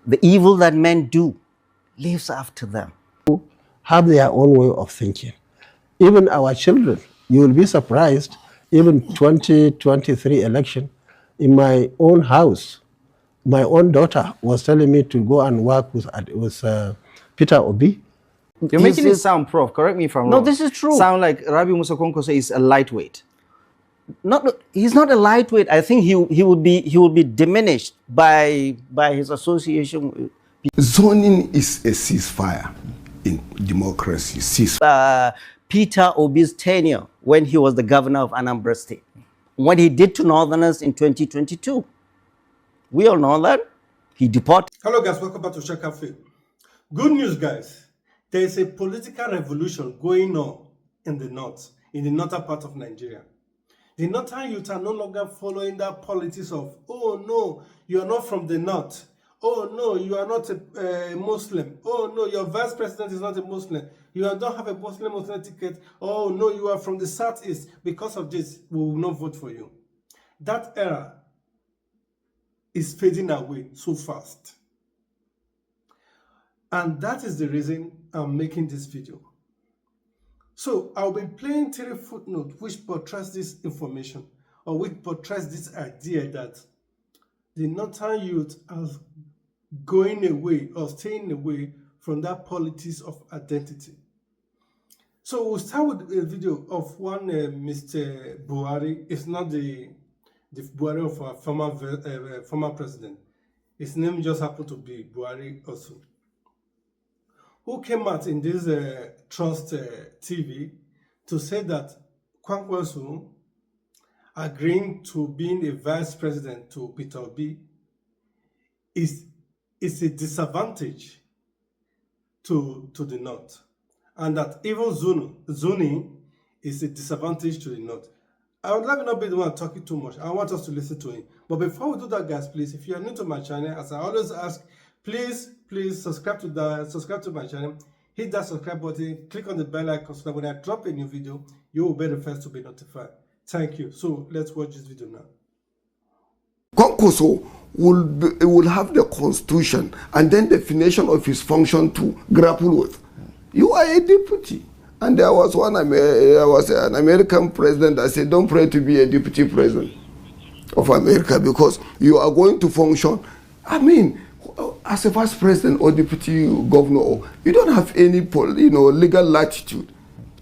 The evil that men do lives after them. Have their own way of thinking. Even our children, you will be surprised, even 2023 election, in my own house, my own daughter was telling me to go and work with Peter Obi. You're making it sound, Prof, correct me if I'm wrong. No, this is true. Sound like Rabi Musa Kwankwaso is a lightweight. He's not a lightweight. I think he would be diminished by his association. Zoning is a ceasefire in democracy. Peter Obi's tenure when he was the governor of Anambra State, what he did to Northerners in 2022, we all know that he deported. Hello guys, welcome back to Chaka. Good news, guys. There is a political revolution going on in the northern part of Nigeria. The northern youth are no longer following that politics of, oh no, you are not from the north. Oh no, you are not a Muslim. Oh no, your vice president is not a Muslim. You don't have a Muslim ticket. Oh no, you are from the southeast. Because of this, we will not vote for you. That era is fading away so fast. And that is the reason I'm making this video. So I'll be playing 3 footnotes which portrays this information, or which portrays this idea that the northern youth are going away or staying away from that politics of identity. So we'll start with a video of one Mr. Buhari. It's not the Buhari of our former president. His name just happened to be Buhari also, who came out in this Trust TV to say that Kwankwaso agreeing to being a vice president to Peter Obi is a disadvantage to the north, and that even zoning is a disadvantage to the north. I would like to not be the one talking too much. I want us to listen to him. But before we do that, guys, please, if you are new to my channel, as I always ask, please subscribe to my channel, hit that subscribe button, click on the bell icon so that when I drop a new video, you will be the first to be notified. Thank you. So let's watch this video now. Kwankwaso will have the constitution and then definition of his function to grapple with. You are a deputy. And there was an American president that said, don't pray to be a deputy president of America because you are going to function. I mean, as a vice president or deputy governor, you don't have any legal latitude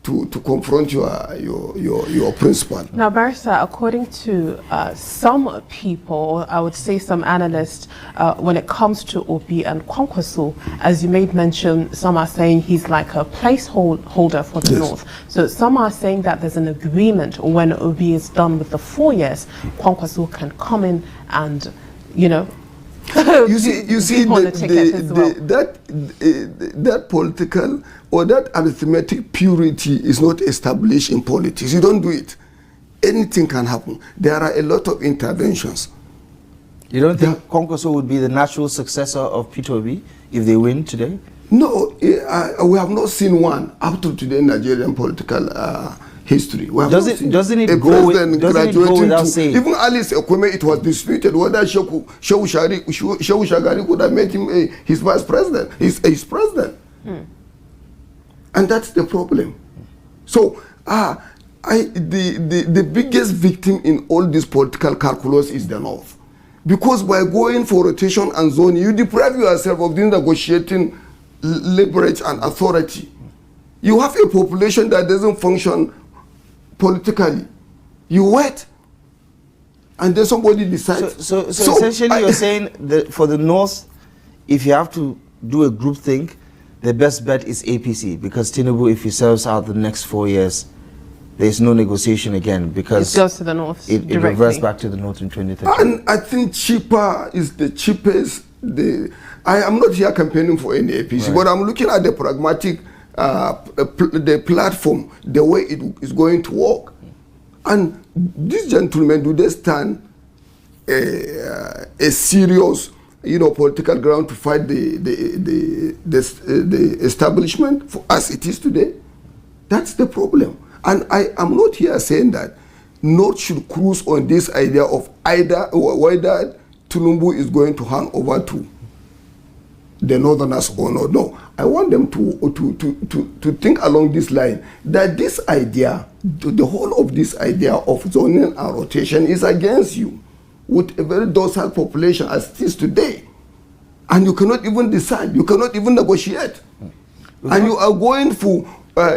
to confront your principal. Now, Barrister, according to some people, I would say some analysts, when it comes to Obi and Kwankwaso, as you made mention, some are saying he's like a placeholder for the North. So some are saying that there's an agreement when Obi is done with the 4 years, Kwankwaso can come in and, you see that political or that arithmetic purity is not established in politics. You don't do it. Anything can happen. There are a lot of interventions. You don't think Kwankwaso would be the natural successor of Peter Obi if they win today? No, we have not seen one up to today in Nigerian political history. Doesn't it go without saying? Even Alice Ekweme, it was disputed whether Shehu Shagari could have made him his vice president, his president. And that's the problem. So the biggest victim in all this political calculus is the North. Because by going for rotation and zoning, you deprive yourself of the negotiating leverage and authority. You have a population that doesn't function politically. You wait, and then somebody decides. So essentially you're saying that for the North, if you have to do a group thing, the best bet is APC, because Tinubu, if he serves out the next 4 years, there's no negotiation again, because it goes to the North. It reverts back to the North in 2030. And I think cheaper is the cheapest. I am not here campaigning for any APC, right, but I'm looking at the pragmatic the platform, the way it is going to work. And these gentlemen, do they stand a serious political ground to fight the establishment as it is today? That's the problem. And I am not here saying that North should cruise on this idea of whether Tinubu is going to hand over to the Northerners or not. No, I want them to think along this line, that this idea, the whole of this idea of zoning and rotation is against you, with a very docile population as it is today. And you cannot even decide, you cannot even negotiate. And you are going for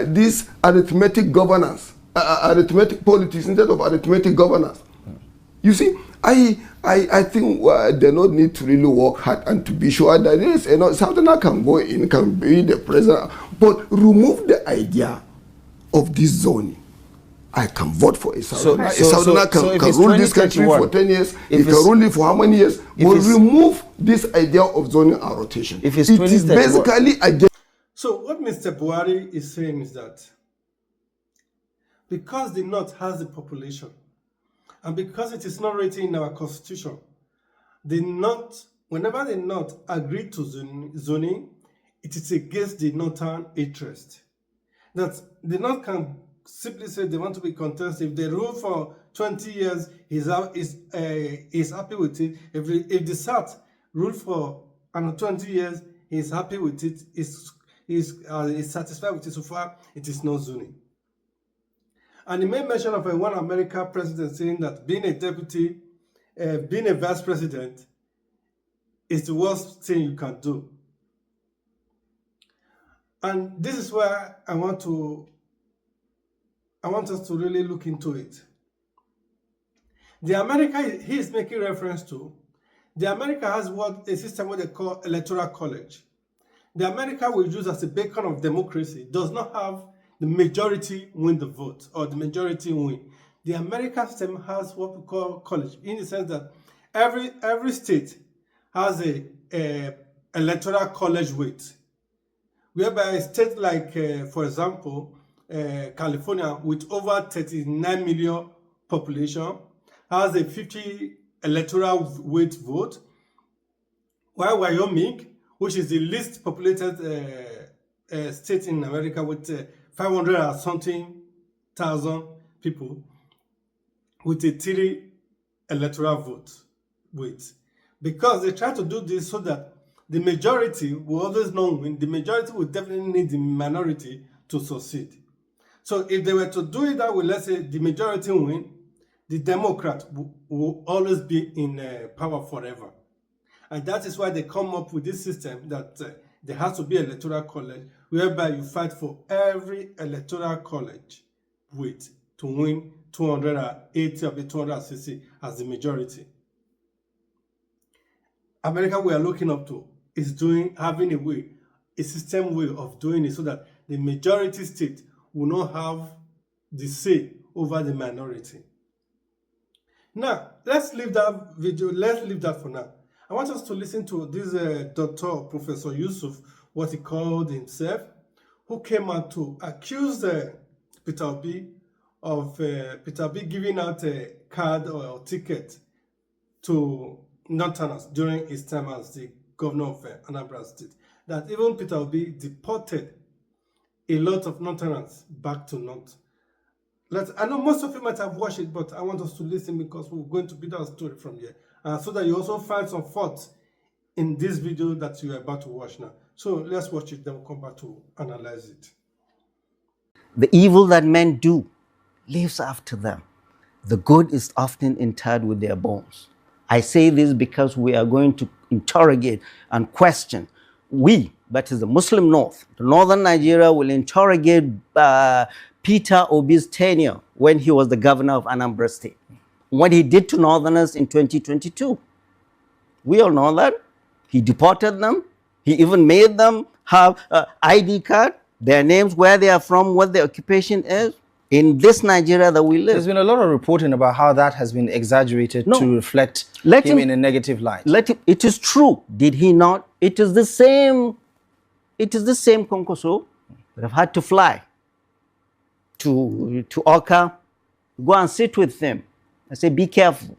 this arithmetic governance, arithmetic politics instead of arithmetic governance. You see, I think they don't need to really work hard and to be sure that there is, Southerner can go in, can be the president, but remove the idea of this zoning. I can vote for a Southerner. A Southerner can rule this country for 10 years. He can rule it for how many years? But remove this idea of zoning and rotation. It is basically against. So what Mr. Buhari is saying is that because the North has the population, and because it is not written in our constitution, the North, whenever the North agree to zoning, it is against the Northern interest. That the North can simply say they want to be contested. If they rule for 20 years, he's happy with it. If the South rule for 20 years, he's happy with it. He's satisfied with it. So far, it is not zoning. And he made mention of one American president saying that being a deputy, being a vice president, is the worst thing you can do. And this is where I want us to really look into it. The America he is making reference to, the America has a system what they call electoral college. The America we use as a beacon of democracy does not have the majority win the vote or the majority win. The American system has what we call college, in the sense that every state has a electoral college weight, whereby a state like, for example, California, with over 39 million population, has a 50 electoral weight vote, while Wyoming, which is the least populated state in America with 500 or something thousand people, with a 3 electoral vote weight. Because they try to do this so that the majority will always not win. The majority will definitely need the minority to succeed. So if they were to do it that way, let's say the majority win, the Democrat will always be in power forever. And that is why they come up with this system that there has to be an electoral college, whereby you fight for every electoral college weight to win 280 of the 260 as the majority. America we are looking up to is having a system way of doing it so that the majority state will not have the say over the minority. Now, let's leave that video, let's leave that for now. I want us to listen to this Dr. Professor Yusuf, what he called himself, who came out to accuse Peter Obi of giving out a card or a ticket to Northerners during his time as the governor of Anambra State. That even Peter Obi deported a lot of Northerners back to North. I know most of you might have watched it, but I want us to listen because we're going to build our story from here. So that you also find some thoughts in this video that you are about to watch now. So let's watch it, then we'll come back to analyze it. The evil that men do lives after them. The good is often interred with their bones. I say this because we are going to interrogate and question. That is the Muslim North, the northern Nigeria, will interrogate Peter Obi's tenure when he was the governor of Anambra State. What he did to Northerners in 2022. We all know that. He deported them. He even made them have an ID card, their names, where they are from, what their occupation is. In this Nigeria that we live. There's been a lot of reporting about how that has been exaggerated to reflect him in a negative light. It is true. Did he not? It is the same Kwankwaso that have had to fly to Oka, go and sit with them. I say, be careful.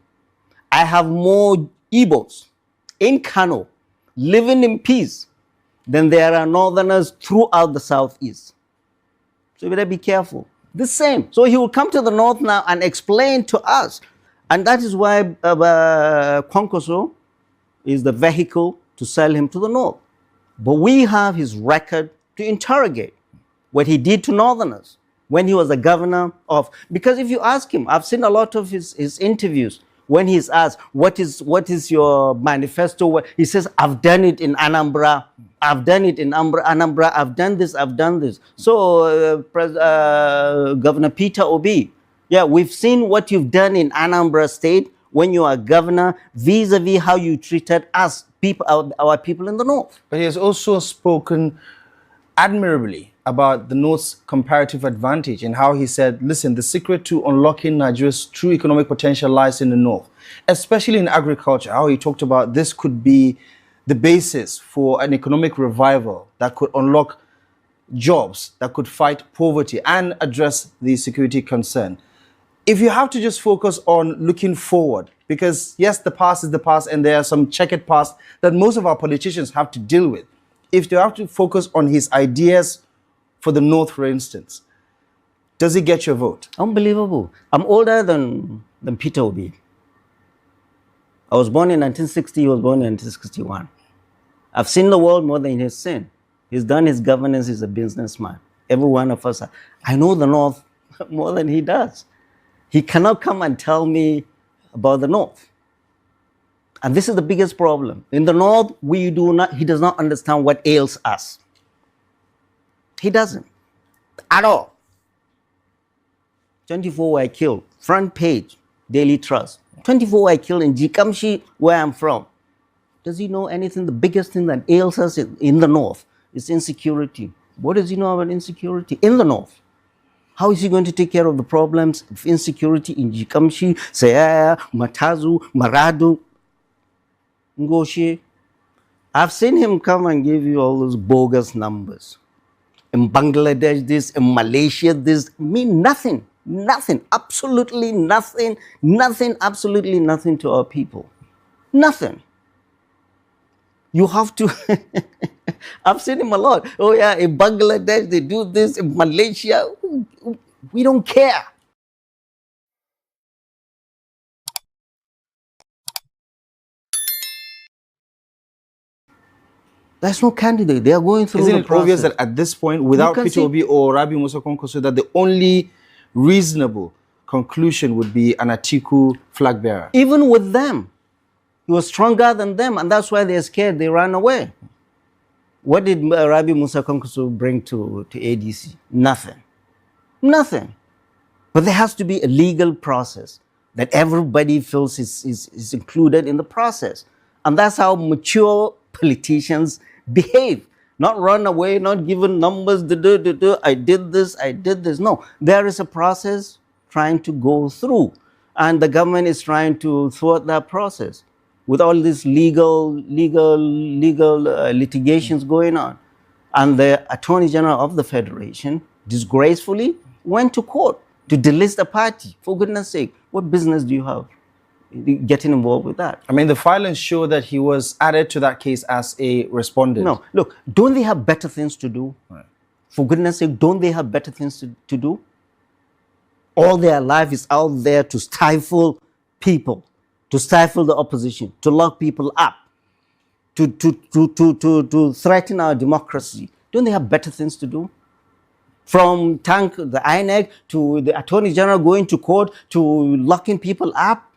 I have more Igbos in Kano living in peace than there are Northerners throughout the Southeast. So you better be careful. The same. So he will come to the North now and explain to us. And that is why Kwankwaso is the vehicle to sell him to the North. But we have his record to interrogate what he did to Northerners when he was the governor of. Because if you ask him, I've seen a lot of his interviews. When he's asked, what is your manifesto? He says, I've done it in Anambra. I've done it in Anambra. I've done this. I've done this. So, Governor Peter Obi, yeah, we've seen what you've done in Anambra State when you are governor, vis-a-vis how you treated us, people, our people in the north. But he has also spoken admirably about the North's comparative advantage and how he said, listen, the secret to unlocking Nigeria's true economic potential lies in the North, especially in agriculture. How he talked about this could be the basis for an economic revival that could unlock jobs, that could fight poverty and address the security concern. If you have to just focus on looking forward, because yes, the past is the past and there are some checkered past that most of our politicians have to deal with. If you have to focus on his ideas for the North, for instance, does he get your vote? Unbelievable. I'm older than Peter Obi. I was born in 1960, he was born in 1961. I've seen the world more than he's seen. He's done his governance, he's a businessman. Every one of us, I know the North more than he does. He cannot come and tell me about the North. And this is the biggest problem. In the North, he does not understand what ails us. He doesn't, at all. 24 were killed, front page, Daily Trust. 24 were killed in Jikamshi, where I'm from. Does he know anything? The biggest thing that ails us in the North is insecurity. What does he know about insecurity in the North? How is he going to take care of the problems of insecurity in Jikamshi, Sayaya, Matazu, Maradu, Ngoshi? I've seen him come and give you all those bogus numbers. In Bangladesh, this, in Malaysia, this, mean nothing, nothing, absolutely nothing, absolutely nothing to our people. Nothing. You have to, I've seen him a lot. Oh yeah, in Bangladesh, they do this, in Malaysia, we don't care. There's no candidate. They are going through Isn't the it process. obvious that at this point, without Peter Obi or Rabi Musa Kwankwaso, that the only reasonable conclusion would be an Atiku flag bearer? Even with them, he was stronger than them, and that's why they're scared. They ran away. What did Rabi Musa Kwankwaso bring to ADC? Nothing. Nothing. But there has to be a legal process that everybody feels is included in the process. And that's how mature politicians behave. Not run away, not given numbers, I did this, I did this. No, there is a process trying to go through. And the government is trying to thwart that process with all these legal litigations going on. And the Attorney General of the Federation disgracefully went to court to delist the party. For goodness sake, what business do you have getting involved with that? I mean, the filings show that he was added to that case as a respondent. No, look, don't they have better things to do? Right. For goodness sake, don't they have better things to do? All their life is out there to stifle people, to stifle the opposition, to lock people up, to threaten our democracy. Don't they have better things to do? From the INEC to the Attorney General going to court to locking people up.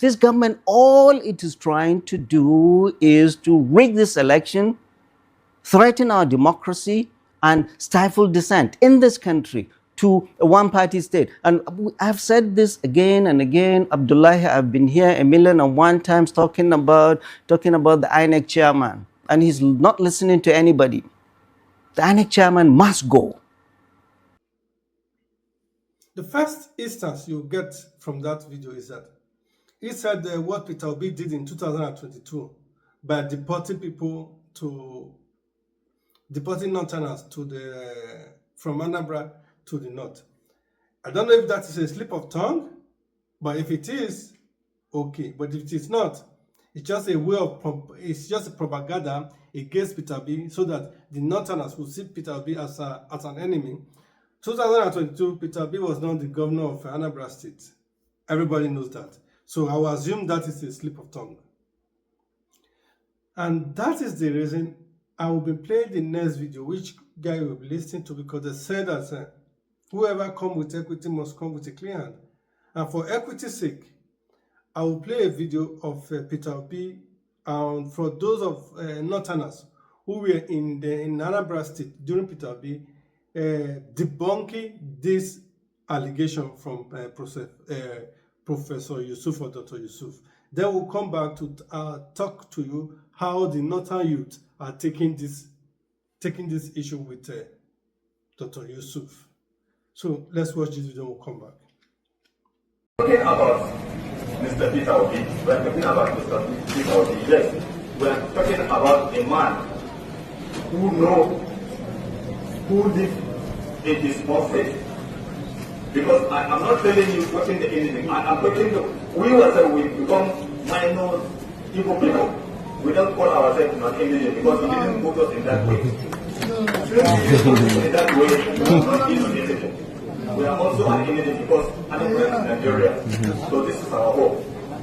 This government, all it is trying to do is to rig this election, threaten our democracy, and stifle dissent in this country to a one-party state. And I've said this again and again. Abdullahi, I've been here 1,001 times talking about the INEC chairman, and he's not listening to anybody. The INEC chairman must go. The first instance you get from that video is that he said what Peter Obi did in 2022 by deporting Northerners from Anambra to the north. I don't know if that is a slip of tongue, but if it is, okay. But if it is not, it's just a propaganda against Peter Obi so that the Northerners will see Peter Obi as an enemy. 2022, Peter Obi was not the governor of Anambra State. Everybody knows that. So I will assume that is a slip of tongue. And that is the reason I will be playing the next video, which guy will be listening to, because they said that whoever come with equity must come with a clean hand. And for equity's sake, I will play a video of Peter Obi, for those of Northerners who were in Anambra State during Peter Obi, debunking this allegation from Professor Yusuf or Dr. Yusuf. Then we'll come back to talk to you how the Northern youth are taking this issue with Dr. Yusuf. So let's watch this video. We'll come back. Talking about Mr. Peter Obi, we are talking about Mr. Peter Obi. Yes, we are talking about a man who lives in his small state. Because I'm not telling you talking to anything. I'm talking to we become minor Igbo people. We don't call ourselves non-Indian because we didn't put us in that way. In that way, we are not Indonesian. We are also an Indian because I don't live in Nigeria. So this is our home.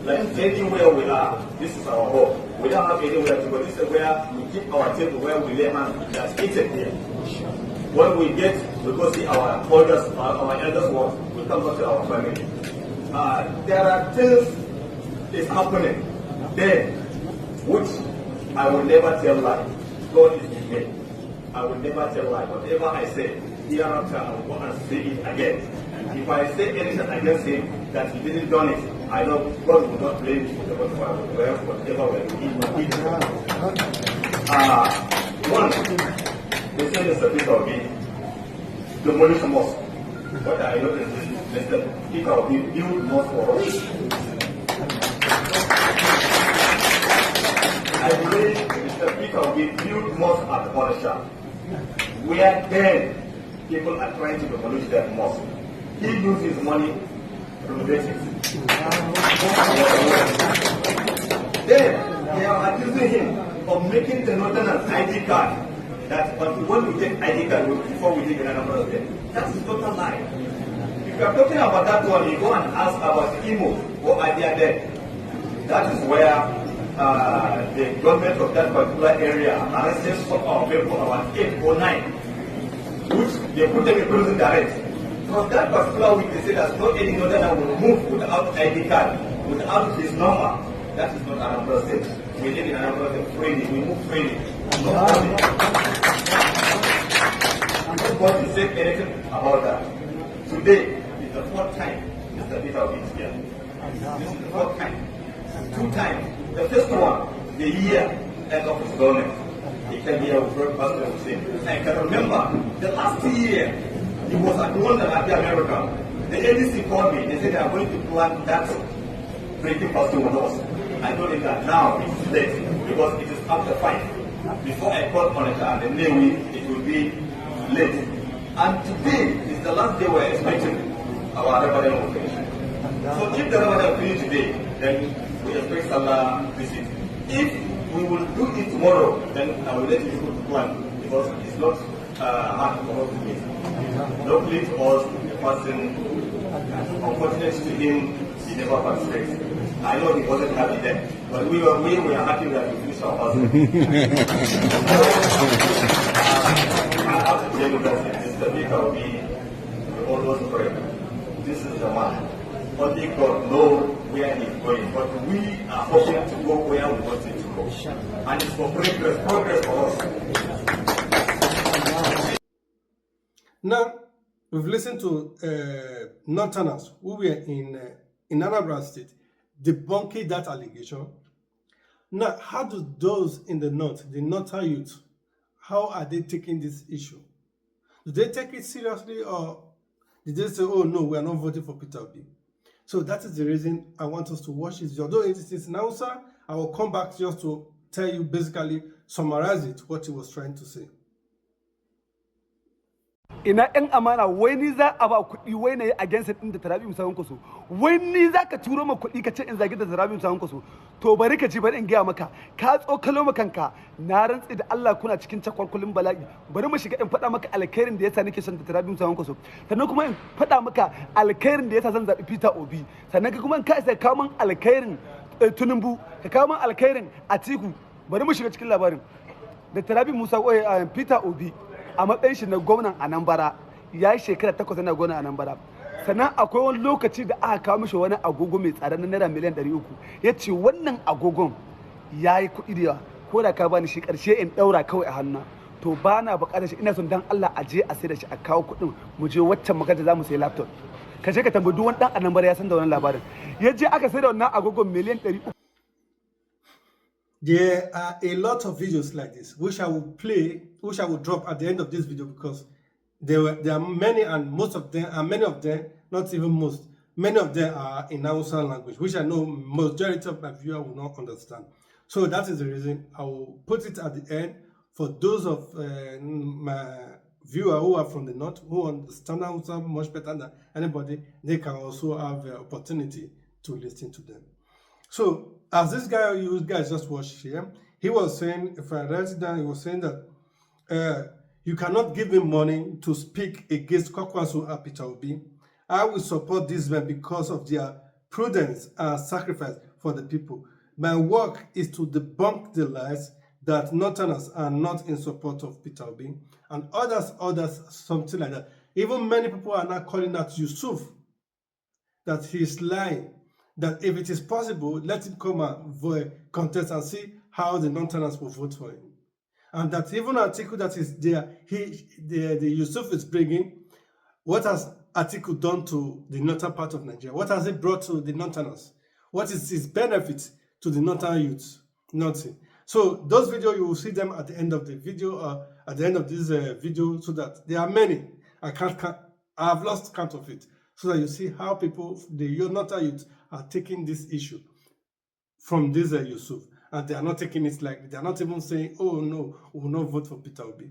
Like anywhere we are, this is our home. We don't have anywhere to go. This is where we keep our table, where we lay hands. That's eaten here. When we go see our elders work, we come back to our family. There are things is happening there, which I will never tell lie. God is with me. I will never tell lie. Whatever I say, hereafter I will go and say it again. If I say anything against him that he didn't done it, I know God will not blame me for whatever we did. One. They say Mr. Peter Obi demolish mosque. What I know is Mr. Peter Obi build mosque for us. I believe Mr. Peter Obi build mosque at Onisha, where then people are trying to demolish that mosque. He uses his money to renovate it. Then they are accusing him of making the Northern ID card. That when we take ID card before we take another president, that's a total lie. If you are talking about that one, you go and ask about Imo or Adia dead. That is where the government of that particular area arrested some of people about 8 or 9, which they put them in prison direct. From that particular week, they say that no any northerner will move without ID card, without his number. That is not Anambra State. We live in Anambra State freely. We move freely. Nobody said anything about that. Today is the 4th time Mr. Peter Obi is here. This is the 4th time. 2 times. The first one, the year end of his government. He came here with Pastor Hussein. I can remember the last year he was at London at the America. The NDC called me. They said they are going to plan that breaking Pastor with us. I told him that now it's late because it is after 5. Before I call on it and the next week it will be late. And today is the last day we are expecting our Ramadan will finish. So if the Ramadan finish today, then we expect Salah visit. If we will do it tomorrow, then I will let you go to plan because it's not hard for us to meet. Luckily to us, the person, unfortunately to him, he never participates. I know he wasn't happy then, but we were happy that we finished our husband. I have to tell you that Mr. Peter Obi, we always pray. This is the man. Only God knows where he's going, but we are hoping to go where we want him to go. And it's for progress for us. Now, we've listened to Northerners who were in Anambra State debunking that allegation. Now, how do those in the North, the Northern youth, how are they taking this issue? Do they take it seriously or did they say, oh no, we are not voting for Peter Obi? So that is the reason I want us to watch this video. Although it is an answer, I will come back just to tell you, basically, summarize it, what he was trying to say. ina ɗan amana wai ni za a ba kuɗi wai na yi against ɗin da Tarabi Musa Kwankwaso wai ni za ka turo ma kuɗi ka ce in zagi da Tarabi Musa Kwankwaso to bari ka ji bari in gaya maka ka tsokalo ma kanka na rantsi da Allah kuna cikin cakwarkulin bala'i bari mu shiga in faɗa maka alkhairin da yasa nake son da Tarabi Musa Kwankwaso sannan kuma in faɗa maka alkhairin da yasa zan zaɓi Peter Obi sannan ka kuma in ka isa kawo min alkhairin Tinubu ka kawo min alkhairin Atiku bari mu shiga cikin labarin da Tarabi Musa Peter Obi a matsayin shi na gwamnan Anambra ya yi shekara 8 na gwamnan Anambra. Sannan akwai wani lokaci da aka kawo mishi wani agogo mai tsada na naira miliyan 300. Ya ce wannan agogon ya yi kuɗi da yawa, ko da ka bani shi ƙarshe in ɗaura kawai a hannu. To ba na buƙatar shi, ina son dan Allah a je a sai da shi a kawo kuɗin mu je waccan makaranta za mu sayi laptop. Ka je ka tambayi duk wani ɗan Anambra ya san da wannan labarin. Ya je aka sai da wannan agogon miliyan 300. There are a lot of videos like this, which I will play, which I will drop at the end of this video, because there are many, and most of them, and many of them, not even most, many of them are in Hausa language, which I know majority of my viewers will not understand. So that is the reason I will put it at the end for those of my viewers who are from the north, who understand Hausa much better than anybody. They can also have the opportunity to listen to them. So, as this guy you guys just watched here, he was saying, if I write it down, he was saying that you cannot give me money to speak against Kwankwaso and Peter Obi. I will support these men because of their prudence and sacrifice for the people. My work is to debunk the lies that Northerners are not in support of Peter Obi, and others, something like that. Even many people are now calling out Yusuf, that he is lying. That if it is possible, let him come and contest and see how the non-tenants will vote for him. And that even Atiku that is there, the Yusuf is bringing, what has Atiku done to the northern part of Nigeria? What has it brought to the non-tenants? What is his benefit to the northern youths? Nothing. So those videos, you will see them at the end of the video, at the end of this video, so that there are many. I've lost count of it. So that you see how people, the northern youth, are taking this issue from this Yusuf, and they are not taking it like, they are not even saying, oh no, we will not vote for Peter Obi,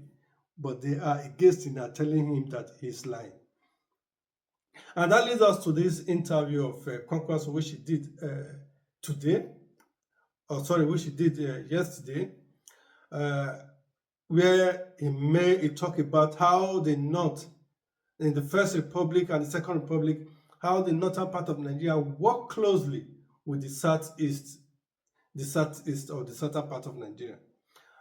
but they are against him, they are telling him that he's lying. And that leads us to this interview of Kwankwaso, which he did today, or sorry, which he did yesterday, where he talked about how the North, in the First Republic and the Second Republic, how the northern part of Nigeria work closely with the southeast or the southern part of Nigeria,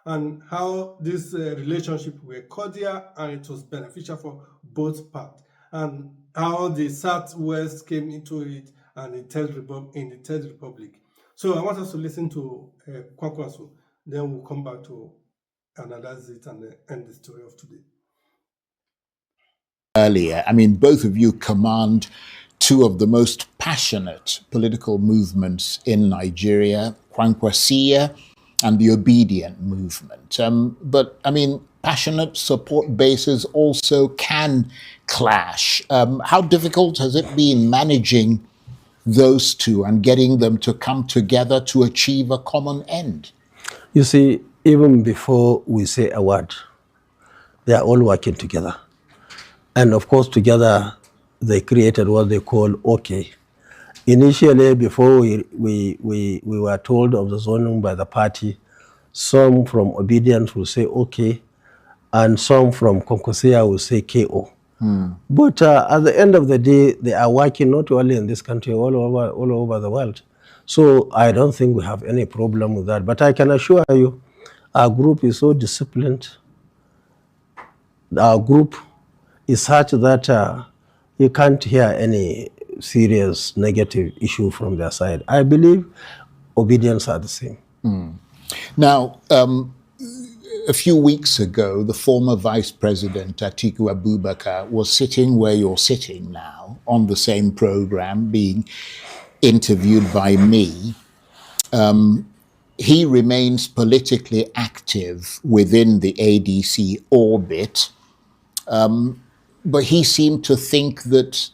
and how this relationship were cordial and it was beneficial for both parts, and how the southwest came into it and in the Third Republic. So I want us to listen to Kwankwaso, then we'll come back to analyze it and end the story of today. Earlier, I mean, both of you command two of the most passionate political movements in Nigeria, Kwankwaso and the Obedient movement. But, I mean, passionate support bases also can clash. How difficult has it been managing those two and getting them to come together to achieve a common end? You see, even before we say a word, they are all working together. And of course, together, they created what they call OK. Initially, before we were told of the zoning by the party, some from Obedience will say OK, and some from Kwankwaso will say KO. But at the end of the day, they are working not only in this country, all over the world. So I don't think we have any problem with that. But I can assure you, our group is so disciplined. Our group is such that you can't hear any serious negative issue from their side. I believe Obedience are the same. Now, a few weeks ago, the former Vice President, Atiku Abubakar, was sitting where you're sitting now on the same program, being interviewed by me. He remains politically active within the ADC orbit, but he seemed to think that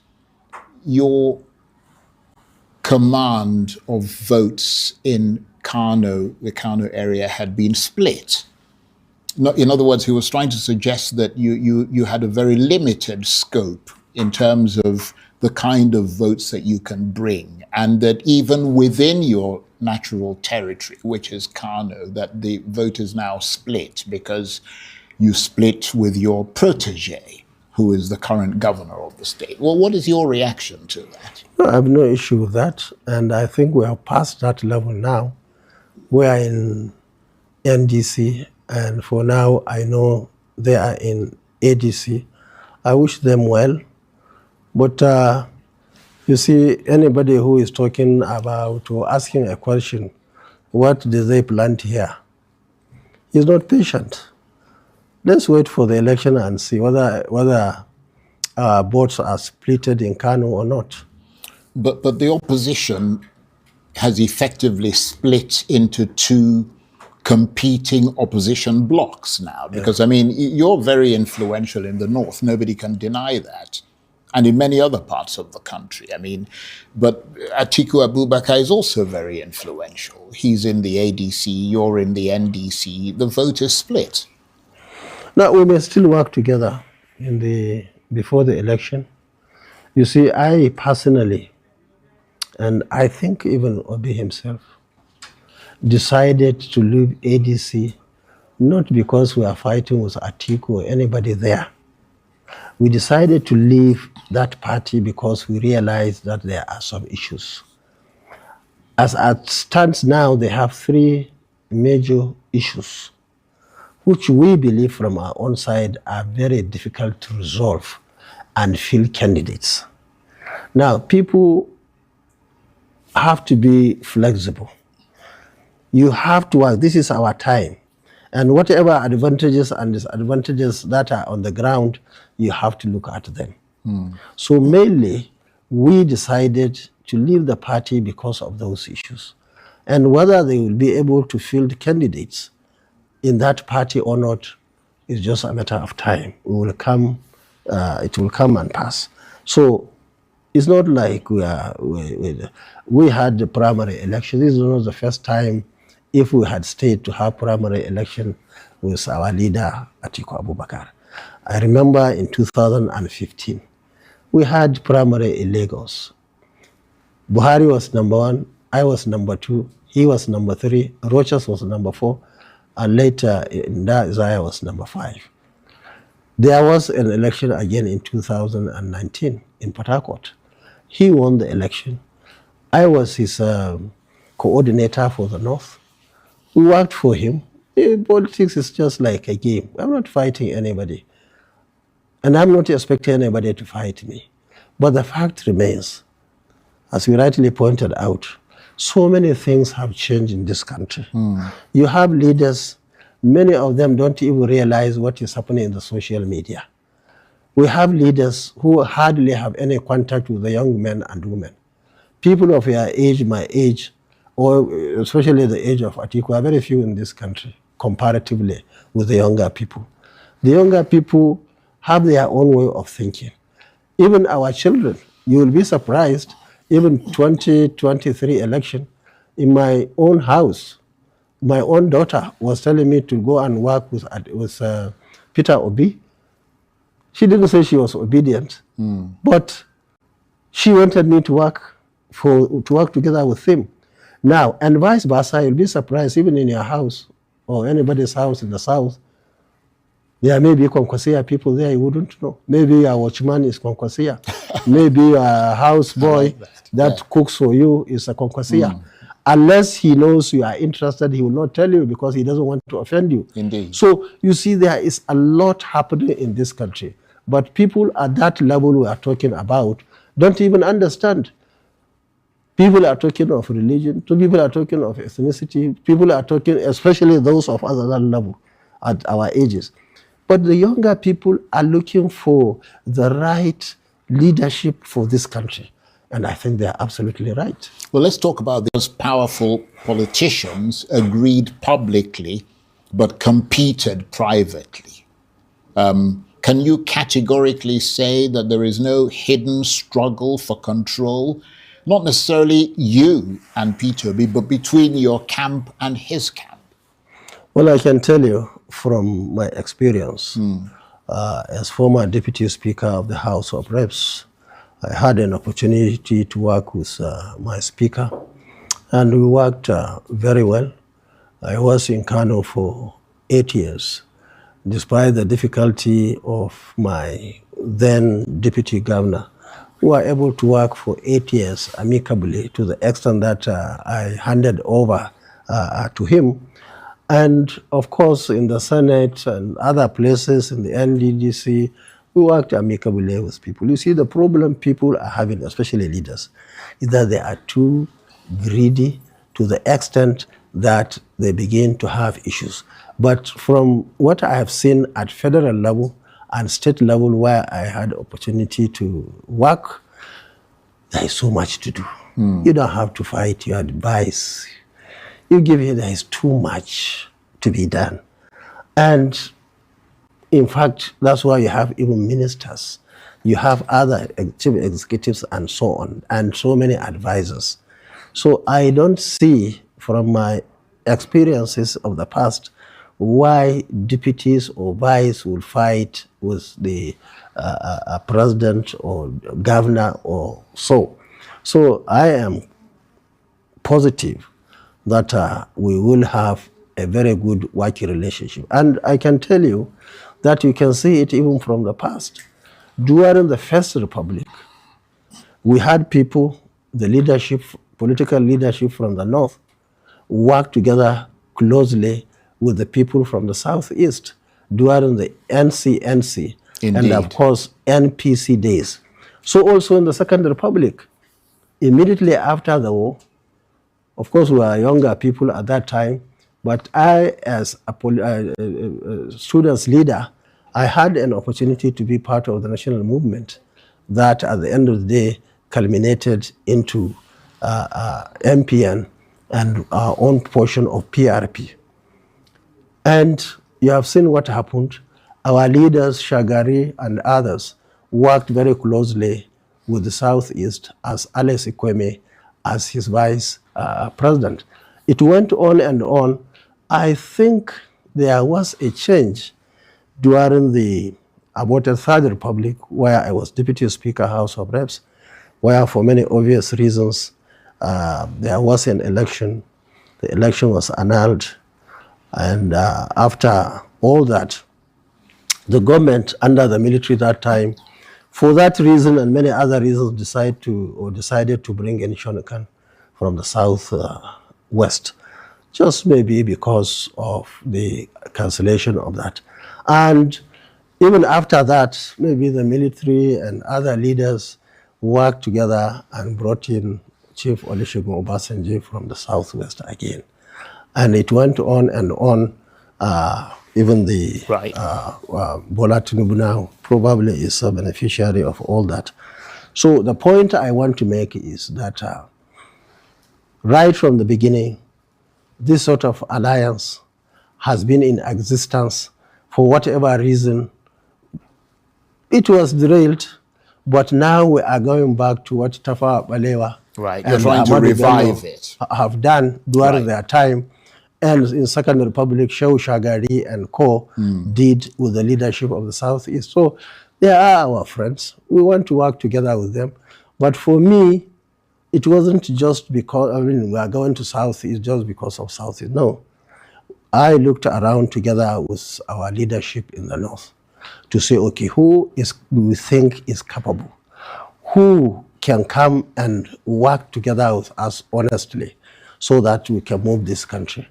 your command of votes in Kano, the Kano area, had been split. In other words, he was trying to suggest that you had a very limited scope in terms of the kind of votes that you can bring, and that even within your natural territory, which is Kano, that the vote is now split because you split with your protege, who is the current governor of the state. Well, what is your reaction to that? No, I have no issue with that, and I think we are past that level now. We are in NDC, And for now, I know they are in ADC. I wish them well. But you see, anybody who is talking about or asking a question, what do they plant here, is not patient. Let's wait for the election and see whether votes are splitted in Kano or not. But the opposition has effectively split into two competing opposition blocks now. Because, I mean, you're very influential in the north. Nobody can deny that. And in many other parts of the country. I mean, but Atiku Abubakar is also very influential. He's in the ADC, you're in the NDC. The vote is split. Now, we may still work together before the election. You see, I personally, and I think even Obi himself, decided to leave ADC not because we are fighting with Atiku or anybody there. We decided to leave that party because we realized that there are some issues. As it stands now, they have three major issues, which we believe from our own side are very difficult to resolve and field candidates. Now, people have to be flexible. You have to work. This is our time. And whatever advantages and disadvantages that are on the ground, you have to look at them. So mainly, we decided to leave the party because of those issues. And whether they will be able to field candidates in that party or not is just a matter of time. It will come and pass. So it's not like we had the primary election. This is not the first time. If we had stayed to have primary election with our leader, Atiku Abubakar. I remember in 2015, we had primary in Lagos. Buhari was number 1, I was number 2, he was number 3, Rochas was number 4, and later Isaiah was number 5. There was an election again in 2019 in Port Harcourt. He won the election. I was his coordinator for the North. We worked for him. Politics is just like a game. I'm not fighting anybody. And I'm not expecting anybody to fight me. But the fact remains, as you rightly pointed out, so many things have changed in this country. You have leaders, many of them don't even realize what is happening in the social media. We have leaders who hardly have any contact with the young men and women. People of your age, my age, or especially the age of Atiku, are very few in this country, comparatively with the younger people. The younger people have their own way of thinking. Even our children, you will be surprised, even 2023 election, in my own house, my own daughter was telling me to go and work with Peter Obi. She didn't say she was obedient, but she wanted me to work together with him. Now, and vice versa, you'll be surprised, even in your house or anybody's house in the south, there may be Kwankwaso people there you wouldn't know. Maybe your watchman is Kwankwaso. Maybe your houseboy that cooks for you is a Kwankwaso. Unless he knows you are interested, he will not tell you because he doesn't want to offend you. Indeed. So you see, there is a lot happening in this country. But people at that level we are talking about don't even understand. People are talking of religion, people are talking of ethnicity, people are talking, especially those of us at that level, at our ages. But the younger people are looking for the right leadership for this country. And I think they are absolutely right. Well, let's talk about those powerful politicians agreed publicly but competed privately. Can you categorically say that there is no hidden struggle for control? Not necessarily you and Peter Obi, but between your camp and his camp? Well, I can tell you from my experience as former Deputy Speaker of the House of Reps, I had an opportunity to work with my Speaker, and we worked very well. I was in Kano for 8 years, despite the difficulty of my then Deputy Governor. We were able to work for 8 years amicably to the extent that I handed over to him. And of course, in the Senate and other places in the NDC, we worked amicably with people. You see, the problem people are having, especially leaders, is that they are too greedy to the extent that they begin to have issues. But from what I have seen at federal level and state level where I had opportunity to work, there is so much to do. You don't have to fight, you advise. You give it, there is too much to be done. And in fact, that's why you have even ministers. You have other chief executives and so on, and so many advisors. So I don't see from my experiences of the past why deputies or vice will fight with the president or governor or so. So I am positive that we will have a very good working relationship. And I can tell you that you can see it even from the past. During the First Republic, we had people, the leadership, political leadership from the North, work together closely with the people from the Southeast during the NCNC and of course NPC days. So also in the Second Republic, immediately after the war, of course we were younger people at that time, but I as a students leader, I had an opportunity to be part of the national movement that at the end of the day culminated into MPN and our own portion of PRP. And you have seen what happened. Our leaders, Shagari and others, worked very closely with the Southeast as Alex Ikweme as his vice president. It went on and on. I think there was a change during the aborted Third Republic, where I was Deputy Speaker, House of Reps, where for many obvious reasons, there was an election. The election was annulled. And after all that, the government under the military that time, for that reason and many other reasons, decided to bring in Shonakan from the southwest, just maybe because of the cancellation of that. And even after that, maybe the military and other leaders worked together and brought in Chief Olusegun Obasanjo from the southwest again. And it went on and on. Even the Bola Tinubu now probably is a beneficiary of all that. So the point I want to make is that right from the beginning, this sort of alliance has been in existence. For whatever reason, it was derailed, but now we are going back to what Tafawa Balewa you're trying to revive it. Have done during their time. And in Second Republic, Shehu Shagari and co did with the leadership of the Southeast. So they are our friends. We want to work together with them. But for me, it wasn't just because, we are going to Southeast just because of Southeast. No. I looked around together with our leadership in the North to say, okay, who do we think is capable? Who can come and work together with us honestly so that we can move this country?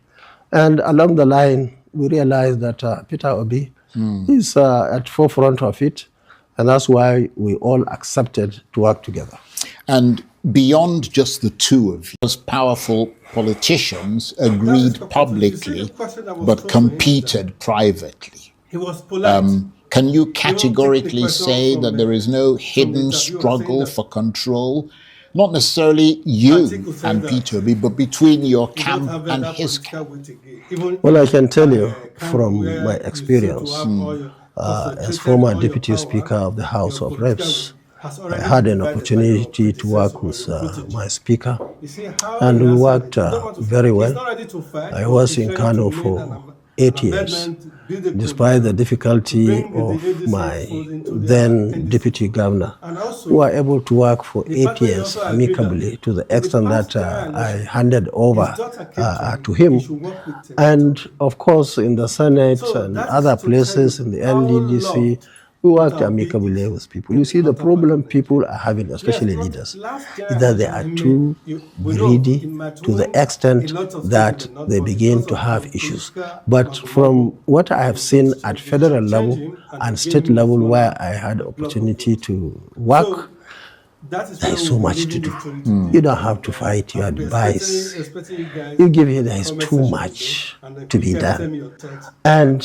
And along the line, we realized that Peter Obi is at forefront of it, and that's why we all accepted to work together. And beyond just the two of you, those powerful politicians agreed publicly but competed privately. He was polite. Can you categorically say that there is no hidden struggle for control? Not necessarily you and Peter Obi, but between your camp and his camp. Well, I can tell you from my experience as former Deputy Speaker of the House of Reps, I had an opportunity to work with my Speaker, and we worked very well. I was in Kano for 8 years, despite the difficulty of my then Deputy Governor. We were able to work for 8 years amicably to the extent that I handed over to him. And of course, in the Senate and other places in the NDC, We worked amicably with people. You see, the problem people are having, especially leaders, is that they are too greedy to the extent that they begin to have issues. But from what I have seen at federal level and state level where I had opportunity to work, there's so much to do. You don't have to fight your advice. You give it, there's too much to be done. And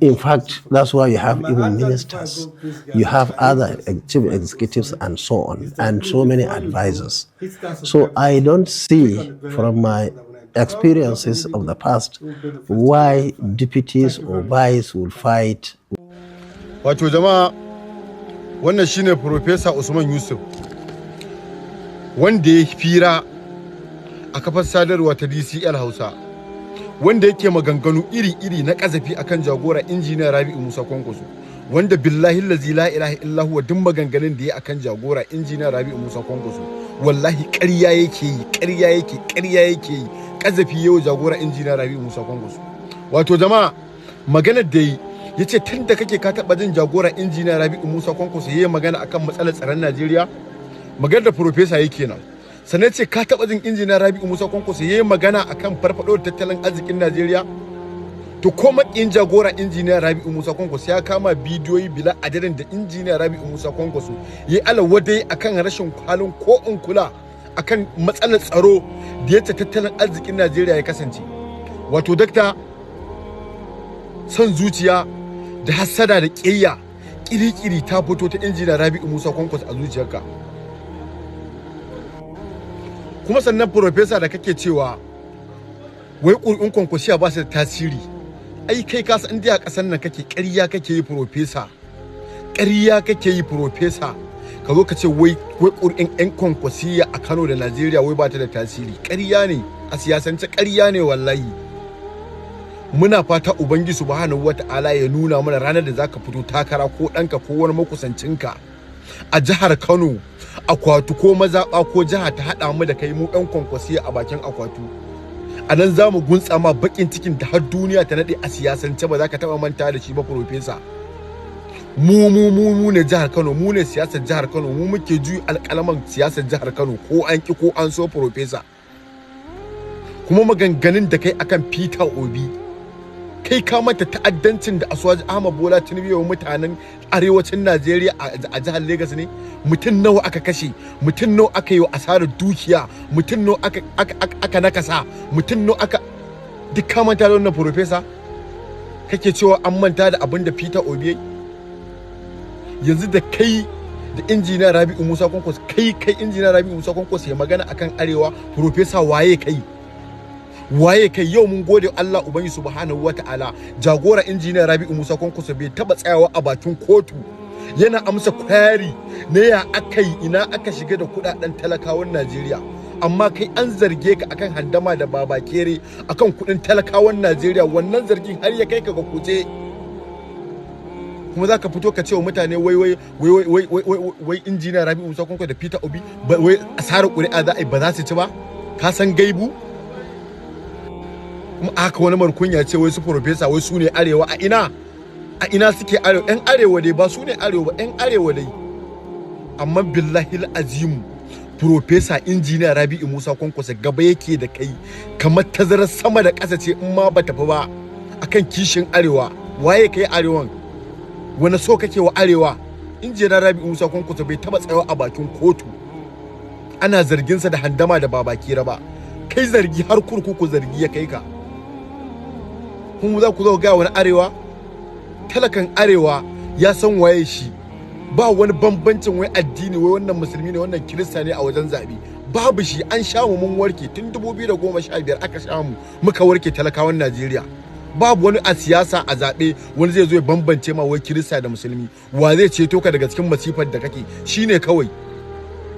in fact, that's why you have even ministers, you have other chief executives and so on, and so many advisors. So I don't see from my experiences of the past why deputies or vice will fight. Wato jama'a, wannan shine Professor Usman Yusuf, wanda ya fira a kafar sadarwa ta DCL Hausa, wanda yake maganganu iri-iri na kazafi akan jagora injiniya Rabi'u Musa Kwankwaso, wanda billahi allazi la ilaha illa huwa duk maganganun da ya akan jagora injiniya Rabi'u Musa Kwankwaso wallahi ƙarya yake yi kazafi yau jagora injiniya Rabi'u Musa Kwankwaso. Wato jama'a, maganar da yace tun da kake ka taba jin jagora injiniya Rabi'u Musa Kwankwaso yayin magana akan matsalar tsaron Najeriya, maganar da professor yake nan. Sannan ce ka taba jin injiniya Rabi'u Musa Kwankwaso yayin magana akan farfado da tattalin arzikin Najeriya. To kuma in jagora injiniya Rabi'u Musa Kwankwaso ya kama bidiyoyi bila adadin da injiniya Rabi'u Musa Kwankwaso yayi alawadai akan rashin halin ko in kula akan matsalar tsaro da yadda tattalin arzikin Najeriya ya kasance. Wato dakta, son zuciya da hassada da ƙiyya kirikiri ta fito ta injiniya Rabi'u Musa Kwankwaso a zuciyarka. Kuma sannan professor da kake cewa wai ƙuri'un Kwankwasiya ba su da tasiri. Ai kai ka san inda a ƙasar nan kake ƙarya kake yi professor. Ƙarya kake yi professor. Ka zo ka ce wai ƙuri'un ƴan Kwankwasiya a Kano da Najeriya wai ba ta da tasiri. Ƙarya ne, a siyasance ƙarya ne wallahi. Muna fata Ubangiji Subhanahu wata'ala ya nuna mana ranar da zaka fito takara ko ɗanka ko wani makusancinka a jihar Kano, akwatu ko mazaɓa ko jiha ta haɗa mu da kai mu ɗan Kwankwasiya a bakin akwatu. A nan za mu guntsa ma baƙin cikin da har duniya ta naɗe a siyasance ba za ka taɓa manta da shi ba profesa. Mu ne jihar Kano, mu ne siyasar jihar Kano, mu muke juyi alƙalaman siyasar jihar Kano ko an ki ko an so profesa. Kuma maganganun da kai akan Peter Obi, kai ka mata ta'addancin da Asuwaji Ahmad Bola Tinubu yayin mutanen arewacin Najeriya a jihar Lagos ne. Mutum nawa aka kashe, mutum nawa aka yi asarar dukiya, mutum nawa aka nakasa, mutum nawa aka duk ka manta da wannan professor. Kake cewa an manta da abin da Peter Obi yanzu da kai da injiniya Rabi'u Musa Kwankwaso, kai injiniya Rabi'u Musa Kwankwaso ya magana akan arewa, professor waye kai yau mun gode Allah Ubangiji Subhanahu wata'ala. Jagora injiniya Rabi'u Musa Kwankwaso bai taba tsayawa a bakin kotu yana amsa query ne ya akai ina aka shiga da kudaden talakawan Najeriya, amma kai an zarge ka akan handama da babakere akan kudin talakawan Najeriya. Wannan zargin har ya kai ka ga kuje, kuma zaka fito ka ce wa mutane wai injiniya Rabi'u Musa Kwankwaso da Peter Obi wai asarar ƙuri'a za a yi ba za su ci ba. Ka san gaibu? Kuma aka wani markunya ce wai su professor wai su ne arewa. A ina suke arewa? Yan arewa dai ba su ne arewa ba, yan arewa dai. Amma billahi azimu professor injiniya Rabi'u Musa Kwankwaso gaba yake da kai kamar tazarar sama da ƙasa ce in ma ba tafi ba akan kishin arewa. Waye kai arewan? Wani so kake wa arewa? Injiniya Rabi'u Musa Kwankwaso bai taba tsayawa a bakin kotu ana zarginsa da handama da babakira ba. Kai zargi har kurkuku zargi ya kai ka. Kuma za ku zo ga wani arewa? Talakan arewa ya san waye shi. Ba wani bambancin wai addini, wai wannan musulmi ne wannan kirista ne a wajen zabi. Babu shi. An sha mu mun warke tun 2015 aka sha mu muka warke talakawan Najeriya. Babu wani a siyasa a zabe wani zai zo ya bambance ma wai kirista da musulmi. Wa zai ceto ka daga cikin masifar da kake? Shine kawai.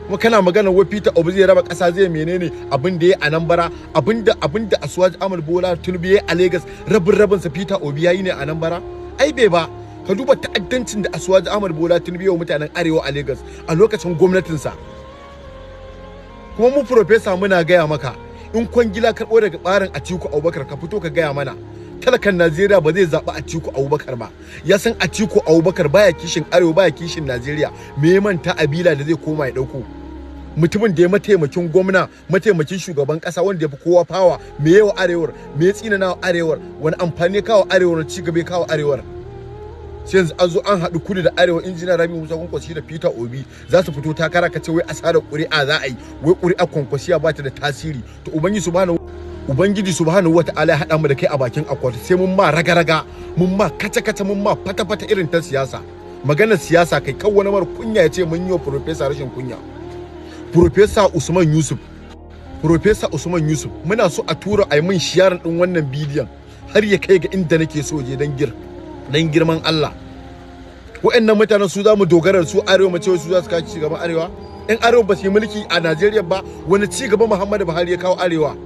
Kuma kana magana wai Peter Obi zai raba kasa zai menene abin da yayi a Anambra, abinda Asuwaji Ahmad Bola Tinubu yayi a Lagos, rabin sa Peter Obi yayi ne a Anambra? Ai bai ba. Ka duba ta'addancin da Asuwaji Ahmad Bola Tinubu yayi mutanen arewa a Lagos a lokacin gwamnatin sa. Kuma mu professor muna gaya maka in kwangila karbo daga barin Atiku Abubakar ka fito ka gaya mana talakan Najeriya ba zai zaɓi Atiku Abubakar ba. Ya san Atiku Abubakar baya kishin Arewa baya kishin Najeriya. Me ya manta Abila da zai koma ya ɗauko? Mutumin da ya mataimakin gwamna, mataimakin shugaban ƙasa wanda ya fi kowa fawa, me yawa Arewar, me ya tsinana wa Arewar, wani amfani kawo Arewar, ci gaba kawo Arewar. Sai yanzu an zo an haɗu kudu da Arewa, injiniya Rabi Musa Kwankwaso da Peter Obi za su fito takara ka ce wai asarar ƙuri'a za a yi, wai ƙuri'a Kwankwasiya ba ta da tasiri. To Ubangiji subhanahu wata'ala ya haɗa mu da kai a bakin akwati sai mun ma raga-raga, mun ma kaca-kaca, mun ma fata-fata irin ta siyasa. Maganar siyasa kai kawo wani mara kunya ya ce mun yi wa Profesa rashin kunya. Profesa Usman Yusuf, muna so a tura a yi min sharing ɗin wannan bidiyon har ya kai ga inda nake so je dan girman Allah. Wa'annan mutanen su za mu dogara su Arewa mu ce su za su kawo ci gaban Arewa. In Arewa ba su yi mulki a Najeriya ba, wani ci gaba Muhammadu Buhari ya kawo Arewa?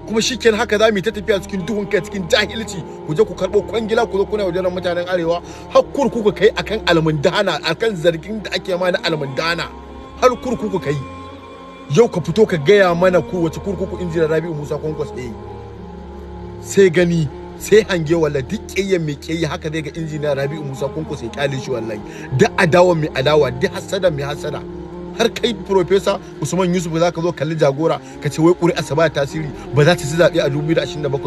Kuma shikenan haka za mu yi ta tafiya cikin duhun kai, cikin jahilci, ku je ku karɓo kwangila ku zo kuna wajen mutanen Arewa har kurkuku kai akan almundana, akan zargin da ake ma na almundana, har kurkuku kai. Yau ka fito ka gaya mana ku wace kurkuku injiniya Rabi'u Musa Kwankwaso yayi. Sai gani sai hange wallahi duk ƙiyayyen mai ƙiyayya haka zai ga injiniya Rabi'u Musa Kwankwaso ya kyale shi wallahi. Duk adawa mai adawa, duk hasada mai hasada. Har kai Profesa Usman Yusuf za ka zo kalli jagora ka ce wai ƙuri'a ba tasiri, ba za ta ci zaɓe a 2027.